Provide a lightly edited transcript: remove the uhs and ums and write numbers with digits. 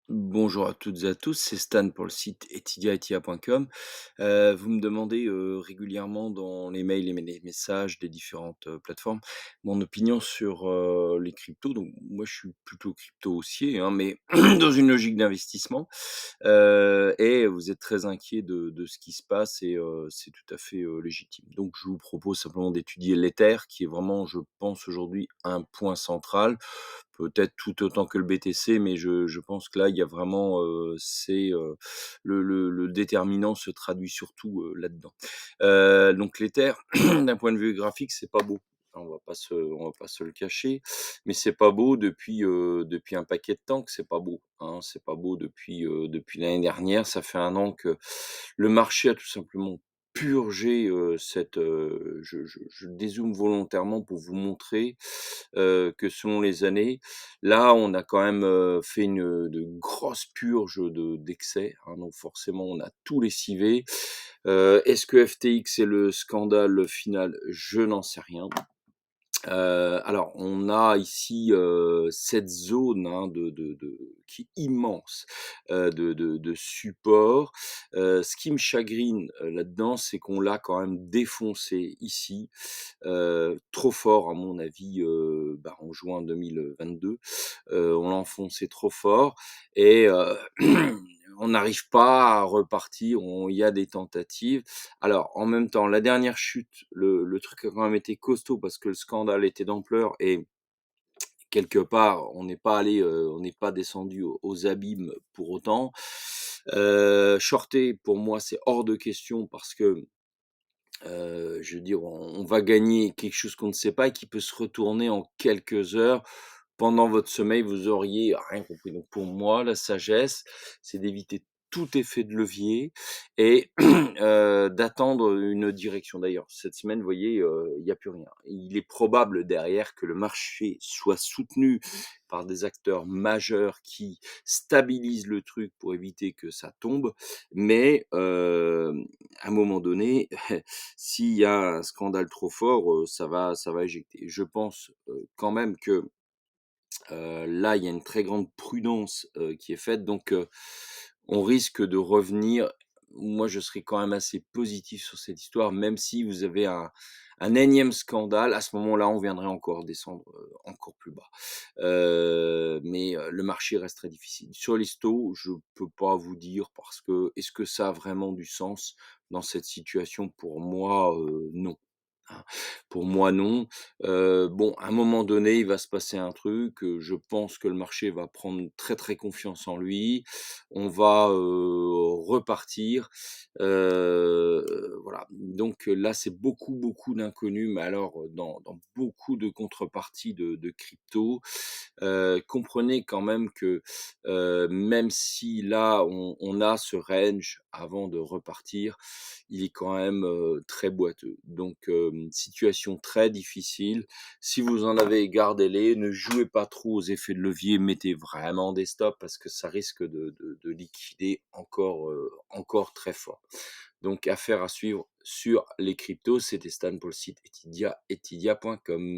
Bonjour à toutes et à tous, c'est Stan pour le site etydia.com. Vous me demandez, régulièrement dans les mails et les messages des différentes, plateformes, mon opinion sur, les cryptos. Donc moi, je suis plutôt crypto haussier, hein, mais dans une logique d'investissement. Et vous êtes très inquiet de ce qui se passe et c'est tout à fait, légitime. Donc je vous propose simplement d'étudier l'Ether qui est vraiment, je pense aujourd'hui, un point central. Peut-être tout autant que le BTC, mais je pense que là, il y a vraiment, le déterminant se traduit surtout, là-dedans. Donc l'Ether, d'un point de vue graphique, c'est pas beau. On va pas se le cacher, mais c'est pas beau depuis un paquet de temps que c'est pas beau, hein. C'est pas beau depuis l'année dernière. Ça fait 1 an que le marché a tout simplement purgé, je dézoome volontairement pour vous montrer, que selon les années, là, on a quand même, fait de grosses purges d'excès, hein, donc forcément, on a tout lessivé. Est-ce que FTX est le scandale final? Je n'en sais rien. Alors on a ici, cette zone, hein, qui est immense, de support. Ce qui me chagrine, là-dedans, c'est qu'on l'a quand même défoncé ici, trop fort à mon avis, en juin 2022. On l'a enfoncé trop fort et on n'arrive pas à repartir. Il y a des tentatives. Alors, en même temps, la dernière chute, le truc a quand même été costaud parce que le scandale était d'ampleur et quelque part, on n'est pas descendu aux abîmes pour autant. Shorter, pour moi, c'est hors de question parce que, je veux dire, on va gagner quelque chose qu'on ne sait pas et qui peut se retourner en quelques heures. Pendant votre sommeil, vous auriez rien compris. Donc pour moi, la sagesse, c'est d'éviter tout effet de levier et d'attendre une direction. D'ailleurs, cette semaine, vous voyez, il y a plus rien. Il est probable derrière que le marché soit soutenu par des acteurs majeurs qui stabilisent le truc pour éviter que ça tombe. Mais, à un moment donné, s'il y a un scandale trop fort, ça va éjecter. Je pense, quand même que là, il y a une très grande prudence, qui est faite, donc on risque de revenir. Moi, je serais quand même assez positif sur cette histoire, même si vous avez un énième scandale, à ce moment-là, on viendrait encore descendre, encore plus bas. Mais le marché reste très difficile. Sur les stos, je peux pas vous dire parce que est-ce que ça a vraiment du sens dans cette situation? Pour moi, non. Hein. Pour moi, non. Bon, à un moment donné, il va se passer un truc, je pense que le marché va prendre très, très confiance en lui. On va, repartir, voilà. Donc là, c'est beaucoup, beaucoup d'inconnus, mais alors, dans beaucoup de contreparties de crypto. Comprenez quand même que, même si là, on a ce range avant de repartir, il est quand même, très boiteux. Donc, situation très difficile. Si vous en avez, gardez-les. Ne jouez pas trop aux effets de levier. Mettez vraiment des stops parce que ça risque de liquider encore très fort. Donc affaire à suivre sur les cryptos. C'était Stan pour le site etydia.com.